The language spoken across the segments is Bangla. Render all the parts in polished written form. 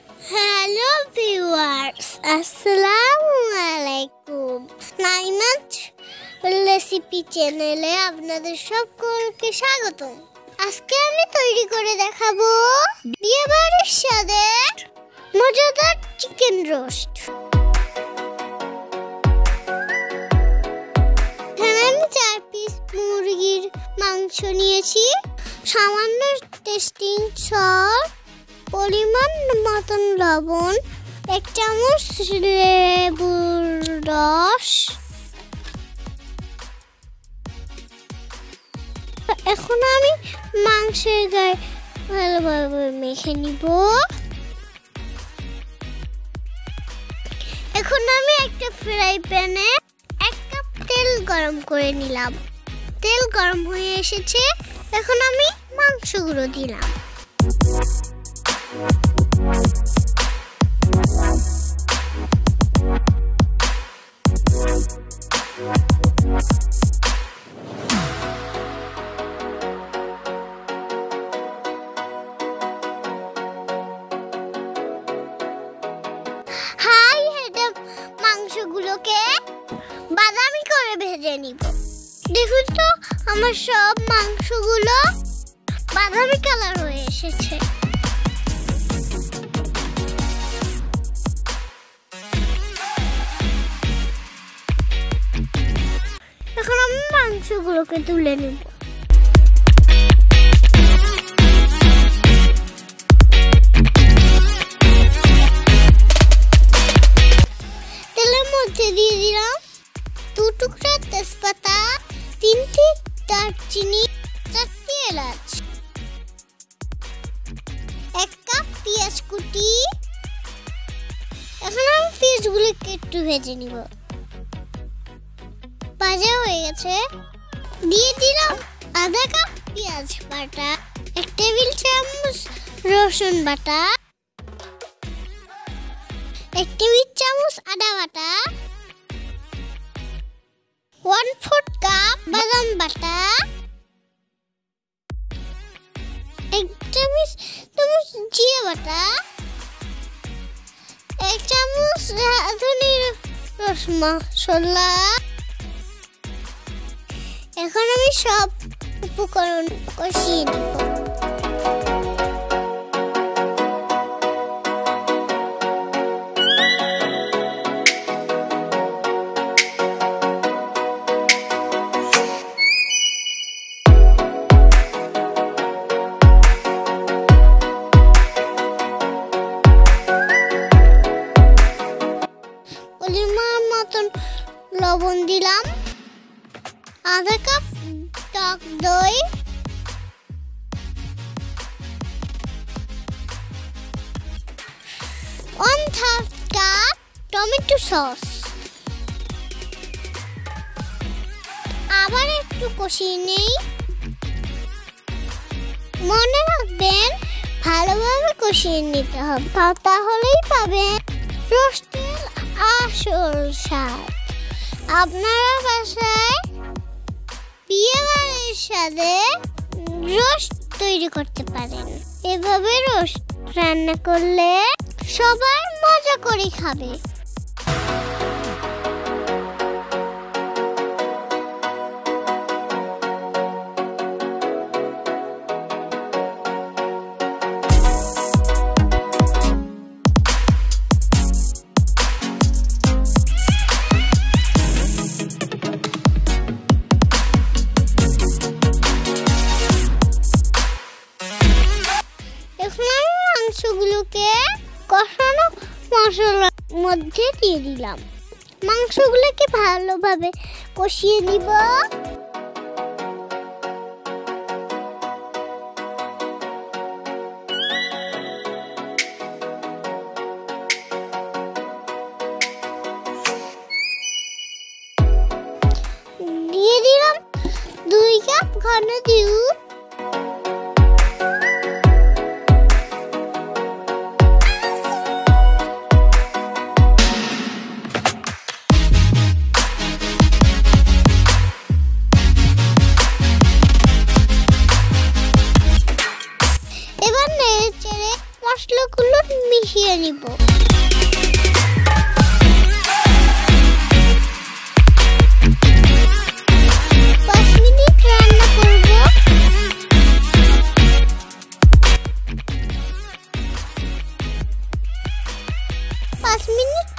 Hello viewers, Assalamualaikum. Naimas Recipe চ্যানেলে আপনাদের সকলকে স্বাগতম। আজকে আমি তৈরি করে দেখাবো বিয়েবাড়ির স্বাদের মজাদার চিকেন রোস্ট। এখানে আমি 4 পিস মুরগির মাংস নিয়েছি, সামান্য টেস্টিং সল্ট, পরিমাণ মতন লবণ, 1 চামচ লেবুর রস। এখন আমি মাংসের গায়ে ভালোভাবে মেখে নিব। এখন আমি একটা ফ্রাই প্যানে 1 কাপ তেল গরম করে নিলাম। তেল গরম হয়ে এসেছে, এখন আমি মাংসগুলো দিলাম। মাংসগুলোকে বাদামি করে ভেজে নিব। দেখুন তো আমার সব মাংসগুলো বাদামি কালার হয়ে এসেছে। এখন আমি মাংসগুলোকে তুলে নেব। তেলের মধ্যে দিয়ে দিলাম 2 টুকরা তেজপাতা, 3টি দারচিনি, 4টি এলাচ, 1 কাপ পেঁয়াজ কুচি। এখন আমি পেঁয়াজগুলোকে একটু ভেজে নিব। ভাজা হয়ে গেছে, দিয়ে দিলাম আধা কাপ পেঁয়াজ বাটা, 1 টেবিল চামচ রসুন বাটা, 1 টেবিল চামচ আদা বাটা, 1/4 কাপ বাদাম বাটা, 1 চামচ জিরা বাটা, 1 চামচ রাঁধুনি রস মশলা। এখন আমি সব উপকরণ কষিয়ে নেব। পরিমাণ মতন লবণ দিলাম, আধা কাপ টক দই, 1/2 কাপ টমেটো সস। আবার একটু কষিয়ে নেই। মনে রাখবেন ভালোভাবে কষিয়ে নিতে হবে, তাহলেই পাবেন রোস্টের আসল স্বাদ। আপনারা বাসায় বিয়েবাড়ির স্বাদে রোস্ট তৈরি করতে পারেন। এভাবে রোস্ট রান্না করলে সবাই মজা করে খাবে। মাংসগুলোকে কষানো মশলার মধ্যে দিয়ে দিলাম। মাংসগুলোকে ভালোভাবে কষিয়ে নিব। দিয়ে দিলাম 2 কাপ ঘন দুধ। মশলাগুলো মিশিয়ে নিব।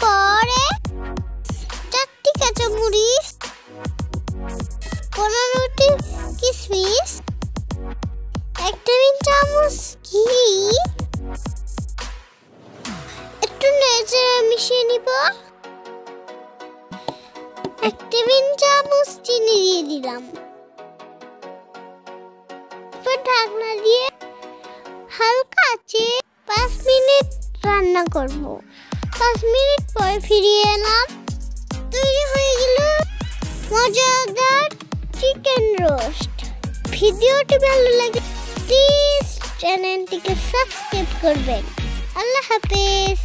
পরে 4টি কাঁচামরিচ, 15টি কিশমিশ, 1 টেবিল চামচ ঘি, একটু নেড়ে মিশিয়ে নিব। 1 টেবিল চামচ চিনি দিয়ে দিলাম। ঢাকনা দিয়ে হালকা আঁচে 5 মিনিট রান্না করব। 5 মিনিট পরে ফিরিয়ে এলাম। তৈরি হয়ে গেল মজাদার চিকেন রোস্ট। ভিডিওটি ভালো লাগে প্লিজ চ্যানেলটিকে সাবস্ক্রাইব করবেন। আল্লাহ হাফেজ।